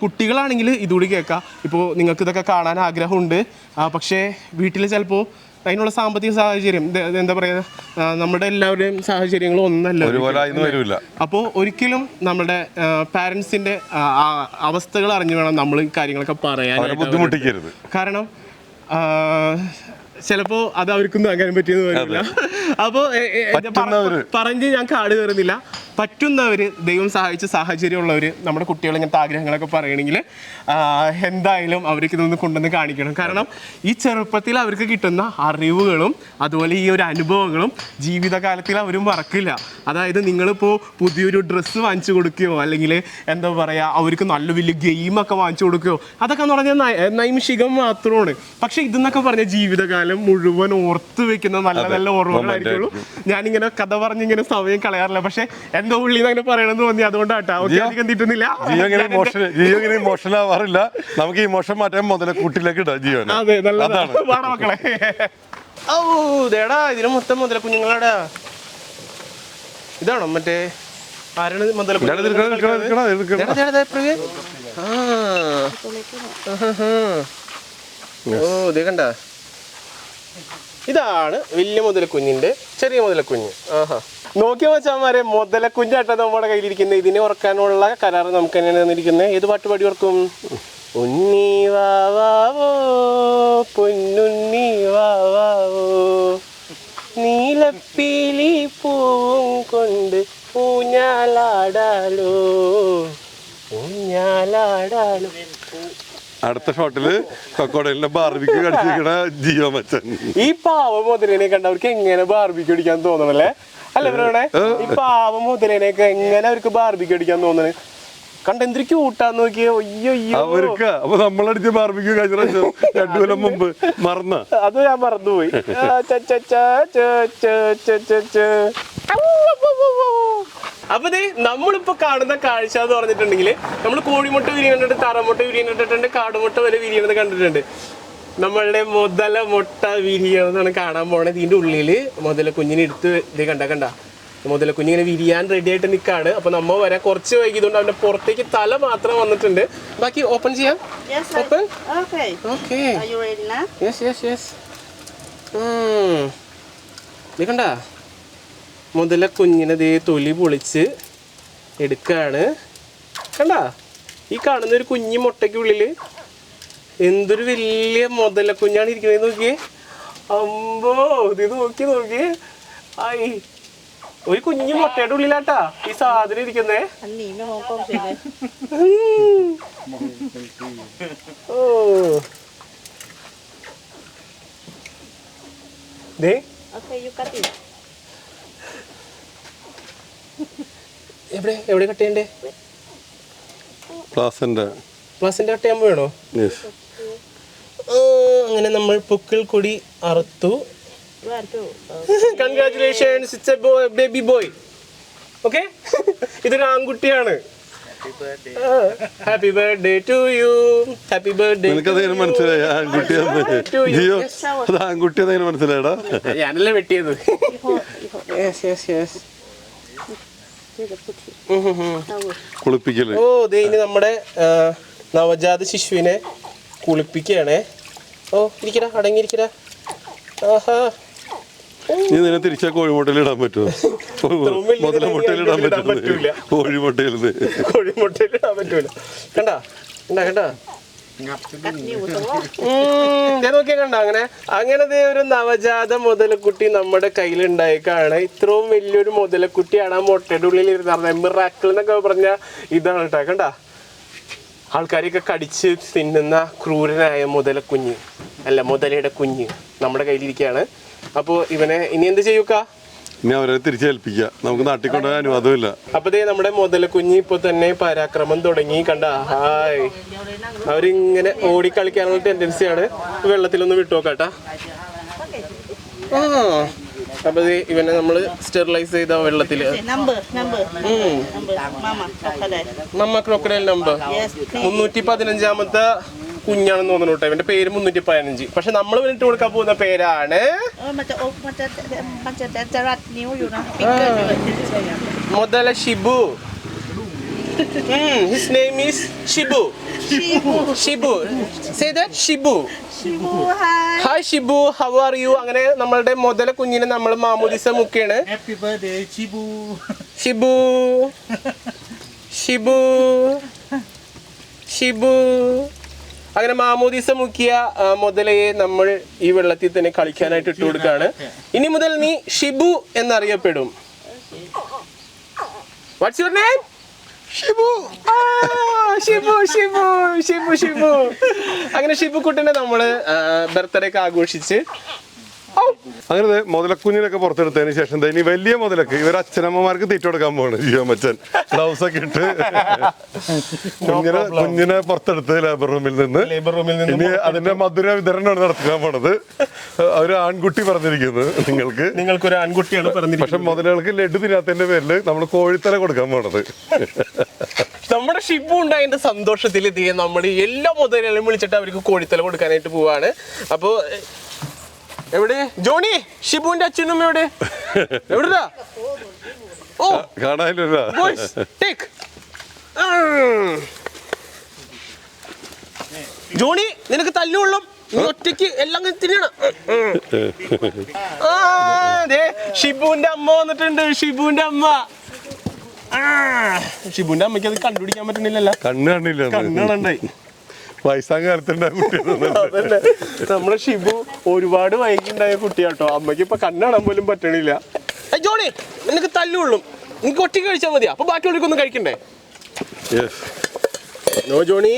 കുട്ടികളാണെങ്കിൽ ഇതുകൂടി കേൾക്കാം. ഇപ്പോൾ നിങ്ങൾക്ക് ഇതൊക്കെ കാണാൻ ആഗ്രഹമുണ്ട്, പക്ഷേ വീട്ടിൽ ചിലപ്പോൾ അതിനുള്ള സാമ്പത്തിക സാഹചര്യം എന്താ പറയുക, നമ്മുടെ എല്ലാവരുടെയും സാഹചര്യങ്ങളും ഒന്നല്ല. അപ്പോൾ ഒരിക്കലും നമ്മുടെ പാരൻസിൻ്റെ അവസ്ഥകൾ അറിഞ്ഞു വേണം നമ്മൾ ഈ കാര്യങ്ങളൊക്കെ പറയാൻ. കാരണം ചിലപ്പോൾ അത് അവർക്കൊന്നും അങ്ങനെ പറ്റിയെന്ന് വരില്ല. അപ്പോൾ പറഞ്ഞ് ഞാൻ കാട് കയറുന്നില്ല. പറ്റുന്നവർ, ദൈവം സഹായിച്ച സാഹചര്യമുള്ളവർ നമ്മുടെ കുട്ടികൾ ഇങ്ങനത്തെ ആഗ്രഹങ്ങളൊക്കെ പറയണമെങ്കിൽ എന്തായാലും അവർക്ക് ഇതൊന്ന് കൊണ്ടുവന്ന് കാണിക്കണം. കാരണം ഈ ചെറുപ്പത്തിൽ അവർക്ക് കിട്ടുന്ന അറിവുകളും അതുപോലെ ഈ ഒരു അനുഭവങ്ങളും ജീവിതകാലത്തിൽ അവരും മറക്കില്ല. അതായത് നിങ്ങളിപ്പോൾ പുതിയൊരു ഡ്രസ്സ് വാങ്ങിച്ചു കൊടുക്കുകയോ അല്ലെങ്കിൽ എന്താ പറയുക അവർക്ക് നല്ല വലിയ ഗെയിമൊക്കെ വാങ്ങിച്ചു കൊടുക്കുകയോ അതൊക്കെ എന്ന് പറഞ്ഞാൽ നൈമിഷികം മാത്രമാണ്. പക്ഷെ ഇതെന്നൊക്കെ പറഞ്ഞ ജീവിതകാലം മുഴുവൻ ഓർത്ത് വെക്കുന്ന നല്ല നല്ല ഓർമ്മകളായിരിക്കുള്ളൂ. ഞാനിങ്ങനെ കഥ പറഞ്ഞിങ്ങനെ സമയം കളയാറില്ല, പക്ഷെ എന്തോ ഉള്ളിൽ നിന്ന് അങ്ങനെ പറയണമെന്ന് തോന്നി, അതുകൊണ്ടാട്ടാ. അധികം തിട്ടുന്നില്ല, ഇമോഷണൽ ആവാറില്ല. നമുക്ക് ഇമോഷൻ മാറ്റാൻ മുതലേ കൂട്ടിലേക്ക് ഇടാം ജീവൻ. അതെ, നല്ലതാണ്. വേണം മക്കളെ. ഓ ദേടാ, ഇതിന് മൊത്തം മുതല കുഞ്ഞുങ്ങളാടാ. ഇതാണോ മറ്റേ ആരാണ് മുതലക്കുഞ്ഞ്? ഓ ഇത് കണ്ട, ഇതാണ് വലിയ മുതലക്കുഞ്ഞിന്റെ ചെറിയ മുതലക്കുഞ്ഞ്. ആഹാ, നോക്കിയ വെച്ചാമാരെ മുതലക്കുഞ്ഞാട്ടോ നമ്മുടെ കയ്യിലിരിക്കുന്നത്. ഇതിനെ ഉറക്കാനുള്ള കരാറ് നമുക്ക് തന്നെയാണ് തന്നിരിക്കുന്നത്. ഏത് പാട്ട് പാടി ഉറക്കും? ഉണ്ണി വാവാവോ പൊന്നുണ്ണി വാവാവോ നീലപ്പീലി പൂവും കൊണ്ട് ഊഞ്ഞാലാടാലോ ഊഞ്ഞാലാടാലോ. അടുത്ത ഷോട്ടില് കൊക്കോഡലിന്റെ ബാർബിക്യൂ കടിച്ചിരിക്കണ ജിയോ മച്ചൻ. ഈ പാവ മുതലിനെ കണ്ടവർക്ക് എങ്ങനെ ബാർബിക്യൂ അടിക്കാൻ തോന്നണല്ലേ? അല്ല ഇവരുടെ ഈ പാവ മുതലിനെയൊക്കെ എങ്ങനെ അവർക്ക് ബാർബിക്യൂ അടിക്കാൻ തോന്നണേ? കണ്ടെന്തിരി ക്യൂട്ടാന്ന് നോക്കിയേ. അയ്യോ അവർക്ക് അപ്പൊ നമ്മളടിച്ച ബാർബിക്യൂ കഴിഞ്ഞ 2 കൊല്ലം മുമ്പ് മറന്ന അത് ഞാൻ മറന്നുപോയി. അപ്പൊ നമ്മളിപ്പോ കാണുന്ന കാഴ്ച എന്ന് പറഞ്ഞിട്ടുണ്ടെങ്കിൽ നമ്മൾ കോഴിമുട്ട വിരിയുന്നുണ്ട്, തറമുട്ട വിരിയുന്നിട്ടുണ്ട്, കാടുമുട്ട വരെ വിരിയണത് കണ്ടിട്ടുണ്ട്. നമ്മളുടെ മുതല മുട്ട വിരിയണമെന്നാണ് കാണാൻ പോണത്. ഇതിന്റെ ഉള്ളില് മുതല കുഞ്ഞിനെ എടുത്ത് ഇത് കണ്ട മുതല കുഞ്ഞിങ്ങനെ വിരിയാൻ റെഡി ആയിട്ട് നിൽക്കാണ്. അപ്പൊ നമ്മ വരെ കുറച്ച് വൈകിയതുകൊണ്ട് അവന്റെ പുറത്തേക്ക് തല മാത്രം വന്നിട്ടുണ്ട്. ബാക്കി ഓപ്പൺ ചെയ്യാം. ഓപ്പൺ. ഓക്കേ. ഇത് കണ്ട മുതല കുഞ്ഞിനെ ദേ തൊലി പൊളിച്ച് എടുക്കാണ്. കണ്ട ഈ കാണുന്ന ഒരു കുഞ്ഞി മുട്ടയ്ക്കുള്ളില് എന്തൊരു വലിയ മുതല കുഞ്ഞാണ് ഇരിക്കുന്നത്. നോക്കിയേ, അമ്പോ ഇത് നോക്കിയേ. ആയി ഒരു കുഞ്ഞു മുട്ടയുടെ ഉള്ളിലാട്ടാ ഈ സാധനം ഇരിക്കുന്നേ. ഓ എവിടെ കട്ട് ചെയ്യണ്ടേ? പ്ലാസിന്റെ കട്ട് ചെയ്യാൻ വേണോ? അങ്ങനെ നമ്മൾ പൊക്കിൾ കൊടി അറുത്തു. Congratulations, it's a boy, baby boy. Okay? ഇതൊരു ആൺകുട്ടിയാണ്. Happy birthday to you. Happy birthday. നിനക്കതെങ്ങനെ മനസ്സിലായി ആൺകുട്ടിയാന്ന്? ജിയോ അത് ആൺകുട്ടിയെന്ന് മനസ്സിലായടാ? ഞാനല്ലേ വെട്ടിയത്. കുളിപ്പിക്കല്. ഓ ദേ ഇനി നമ്മുടെ നവജാത ശിശുവിനെ കുളിപ്പിക്കുകയാണേ. ഓ ഇരിക്കടാ, അടങ്ങിയിരിക്കടാ. ആഹാ, നീ നിന്നെ തിരിച്ചാ കോഴിമുട്ടയിൽ ഇടാൻ പറ്റുമോ? മുതലമുട്ടയിൽ ഇടാൻ പറ്റില്ല. കോഴിമുട്ടയിൽ ഇടാൻ പറ്റൂല. കണ്ടാ നോക്കിയാ കണ്ട. അങ്ങനെ ഒരു നവജാത മുതലക്കുട്ടി നമ്മുടെ കയ്യിലുണ്ടായേക്കാണ്. ഇത്രയും വലിയൊരു മുതലക്കുട്ടിയാണ് ആ മുട്ടയുടെ ഉള്ളിൽ ഇരുന്നത്. മിറാക്കിൾ എന്നൊക്കെ പറഞ്ഞ ഇതാണ് കേട്ടോ. കണ്ട ആൾക്കാരെയൊക്കെ കടിച്ച് തിന്നുന്ന ക്രൂരനായ മുതലക്കുഞ്ഞ്, അല്ല മുതലയുടെ കുഞ്ഞ് നമ്മുടെ കയ്യിലിരിക്കുകയാണ്. അപ്പോൾ ഇവനെ ഇനി എന്ത് ചെയ്യുക? ഇനി അവരെ തിരിച്ചേൽപ്പിക്കുക. നമുക്ക് നാട്ടിൽ കൊണ്ടുപോകാൻ അനുവാദമില്ല. അപ്പൊ നമ്മുടെ മുതലക്കുഞ്ഞ് ഇപ്പൊ തന്നെ പരാക്രമം തുടങ്ങി. കണ്ട ഹായ്, അവരിങ്ങനെ ഓടിക്കളിക്കാനുള്ള ടെൻഡൻസിയാണ്. വെള്ളത്തിലൊന്ന് വിട്ടുനോക്കാട്ടാ. അപ്പൊ ഇവനെ നമ്മള് സ്റ്റെറിലൈസ് ചെയ്ത വെള്ളത്തില് മമ്മ ക്രോക്കഡൈൽ നമ്പർ 315 കുഞ്ഞാണെന്ന് തോന്നുന്നു കേട്ടോ. ഇവന്റെ പേര് 315. പക്ഷെ നമ്മൾ ഇട്ട് കൊടുക്കാൻ പോകുന്ന പേരാണ് മുതല Shibu. His name is Shibu. Shibu. Say that, Shibu. Hi Shibu, how are you? അങ്ങനെ നമ്മളുടെ മുതല കുഞ്ഞിനെ നമ്മൾ മാമോദിസ മുക്കിയാണ്. Happy birthday Shibu. Shibu. Shibu. Shibu. അങ്ങനെ മാമോദിസ മുക്കിയ മുതലയെ നമ്മൾ ഈ വെള്ളത്തിൽ തന്നെ കളിക്കാനായിട്ട് ഇട്ട് കൊടുക്കുകയാണ്. ഇനി മുതൽ നീ ഷിബു എന്നറിയപ്പെടും. What's your name? Shibu. Shibu Shibu Shibu Shibu. അങ്ങനെ ഷിബു കുട്ടനെ നമ്മള് ബർത്ത്ഡേ ഒക്കെ ആഘോഷിച്ച് അങ്ങനെ മുതലക്കുഞ്ഞിനൊക്കെ പുറത്തെടുത്തതിന് ശേഷം ഇനി വലിയ മുതലക്ക് ഇവർ അച്ഛനമ്മമാർക്ക് തീറ്റ കൊടുക്കാൻ പോവാണ്. ജിയോ മച്ചൻ ഗ്ലൗസ് ഒക്കെ ഇട്ട് കുഞ്ഞിനെ പുറത്തെടുത്ത് ലേബർ റൂമിൽ നിന്ന് ഇനി അതിന്റെ മധുര വിതരണമാണ് നടത്താൻ പോണത്. ഒരു ആൺകുട്ടി പറഞ്ഞിരിക്കുന്നത് നിങ്ങൾക്കൊരു ആൺകുട്ടിയാണ് പറഞ്ഞിരിക്കുന്നത്. പക്ഷെ മുതലുകൾക്ക് ലഡു തിന്നാത്തതിന്റെ പേരില് നമ്മൾ കോഴിത്തല കൊടുക്കാൻ പോണത്. നമ്മുടെ ഷിബു ഉണ്ടായതിന്റെ സന്തോഷത്തിൽ നമ്മൾ എല്ലാ മുതലുകളും വിളിച്ചിട്ട് അവർക്ക് കോഴിത്തല കൊടുക്കാനായിട്ട് പോവാണ്. അപ്പൊ എവിടെ ജോണി? ഷിബുവിന്റെ അച്ഛനും എവിടെടാ? Oh, കാണാനില്ല. boys, take. ജോണി നിനക്ക് തല്ലുകൊള്ളും, നീ ഒറ്റയ്ക്ക് എല്ലാം തിന്നണം. ഷിബുവിന്റെ അമ്മ വന്നിട്ടുണ്ട്, ഷിബുവിന്റെ അമ്മ. ഷിബുവിന്റെ അമ്മയ്ക്ക് അത് കണ്ടുപിടിക്കാൻ പറ്റണില്ലല്ലോ, കണ്ണ് കാണില്ല, കണ്ണുണ്ടായി. വയസ്സാം കാലത്തുണ്ടായ നമ്മുടെ ഷിബു ഒരുപാട് വൈകിണ്ടായ കുട്ടിയാട്ടോ, അമ്മയ്ക്ക് ഇപ്പൊ കണ്ണാണാൻ പോലും പറ്റണില്ല. ജോണി നിനക്ക് തല്ലുകൊള്ളും, നിനക്ക് ഒറ്റയ്ക്ക് കഴിച്ചാൽ മതിയാ, അപ്പൊ ബാക്കിയുള്ളവർക്കൊന്നും കഴിക്കണ്ടേ? No Johnny.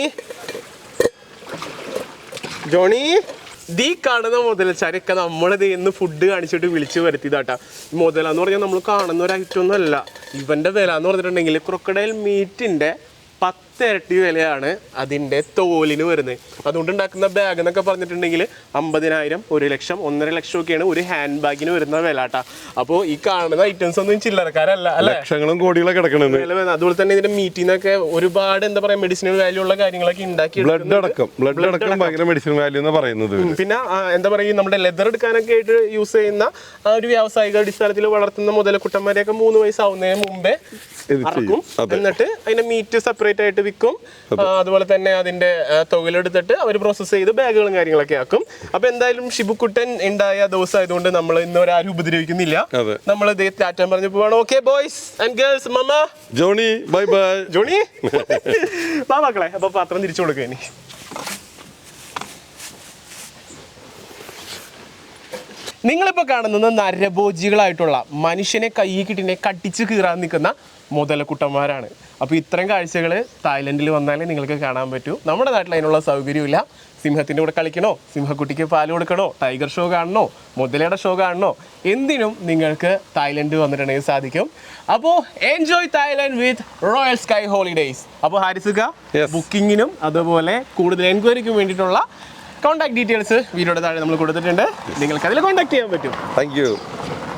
ജോണി ദീ കാണുന്ന മുതലച്ചാരൊക്കെ നമ്മളിത് ഇന്ന് ഫുഡ് കാണിച്ചിട്ട് വിളിച്ചു വരുത്തിയതാട്ടാ. മുതലെന്ന് പറഞ്ഞാൽ നമ്മൾ കാണുന്ന ഒരു ഐറ്റം ഒന്നും അല്ല. ഇവന്റെ വില എന്ന് പറഞ്ഞിട്ടുണ്ടെങ്കിൽ ക്രൊക്കഡൈൽ മീറ്റിന്റെ 10 ഇരട്ടി വിലയാണ് അതിന്റെ തോലിന് വരുന്നത്. അതുകൊണ്ട് ഉണ്ടാക്കുന്ന ബാഗ് എന്നൊക്കെ പറഞ്ഞിട്ടുണ്ടെങ്കിൽ 50,000, 1 ലക്ഷം, 1.5 ലക്ഷം ഒക്കെയാണ് ഒരു ഹാൻഡ് ബാഗിന് വരുന്ന വിലാട്ടാ. അപ്പോൾ ഈ കാണുന്ന ഐറ്റംസ് ഒന്നും ചില്ലറക്കാരല്ല, അല്ലെ? ലക്ഷങ്ങളും കോടികളെ കിടക്കണത്. അതുപോലെ തന്നെ ഇതിന്റെ മീറ്റിനൊക്കെ ഒരുപാട് എന്താ പറയാ മെഡിസിനൽ വാല്യൂ ഉള്ള കാര്യങ്ങളൊക്കെ ഉണ്ടാക്കി. ബ്ലഡ് അടക്കം ഭയങ്കര മെഡിസിൻ വാല്യൂ എന്ന് പറയുന്നത്. പിന്നെ എന്താ പറയുക, നമ്മുടെ ലെതർ എടുക്കാനൊക്കെ ആയിട്ട് യൂസ് ചെയ്യുന്ന ആ ഒരു വ്യാവസായിക അടിസ്ഥാനത്തിൽ വളർത്തുന്ന മുതലക്കുട്ടന്മാരെയൊക്കെ 3 വയസ്സാവുന്നതിന് മുമ്പേ ഇറക്കും. എന്നിട്ട് അതിന്റെ മീറ്റ് സെപ്പറേറ്റ് ആയിട്ട് വിൽക്കും. അതുപോലെ തന്നെ അതിന്റെ തൊഴിലെടുത്തിട്ട് അവർ പ്രോസസ് ചെയ്ത് ബാഗുകളും കാര്യങ്ങളൊക്കെ ആക്കും. അപ്പൊ എന്തായാലും ഷിബുക്കുട്ടൻ ഉണ്ടായ ദിവസം ആയതുകൊണ്ട് നമ്മൾ ഇന്ന് ഒരാരും ഉപദ്രവിക്കുന്നില്ല. നമ്മൾ ടാറ്റാൻ പറഞ്ഞു പോവാണ്. Okay boys and girls, mamma Johnny bye bye. Johnny വാ മക്കളെ, അപ്പൊ പാത്രം തിരിച്ചു കൊടുക്കുക. ഇനി നിങ്ങളിപ്പോൾ കാണുന്നത് നരഭോജികളായിട്ടുള്ള മനുഷ്യനെ കൈ കിട്ടിനെ കടിച്ച് കീറാൻ നിൽക്കുന്ന മുതലക്കുട്ടന്മാരാണ്. അപ്പോൾ ഇത്തരം കാഴ്ചകൾ തായ്ലൻഡിൽ വന്നാലേ നിങ്ങൾക്ക് കാണാൻ പറ്റൂ. നമ്മുടെ നാട്ടിൽ അതിനുള്ള സൗകര്യമില്ല. സിംഹത്തിൻ്റെ കൂടെ കളിക്കണോ, സിംഹക്കുട്ടിക്ക് പാൽ കൊടുക്കണോ, ടൈഗർ ഷോ കാണണോ, മുതലയുടെ ഷോ കാണണോ, എന്തിനും നിങ്ങൾക്ക് തായ്ലൻഡ് വന്നിട്ടുണ്ടെങ്കിൽ സാധിക്കും. അപ്പോൾ എൻജോയ് തായ്ലൻഡ് വിത്ത് റോയൽ സ്കൈ ഹോളിഡേയ്സ്. അപ്പോൾ ഹാരിസുക ബുക്കിങ്ങിനും അതുപോലെ കൂടുതൽ എൻക്വയറിക്കും വേണ്ടിയിട്ടുള്ള കോൺടാക്ട് ഡീറ്റെയിൽസ് വീഡിയോയുടെ താഴെ നമ്മൾ കൊടുത്തിട്ടുണ്ട്. നിങ്ങൾക്ക് അതിൽ കോൺടാക്ട് ചെയ്യാൻ പറ്റും. Thank you.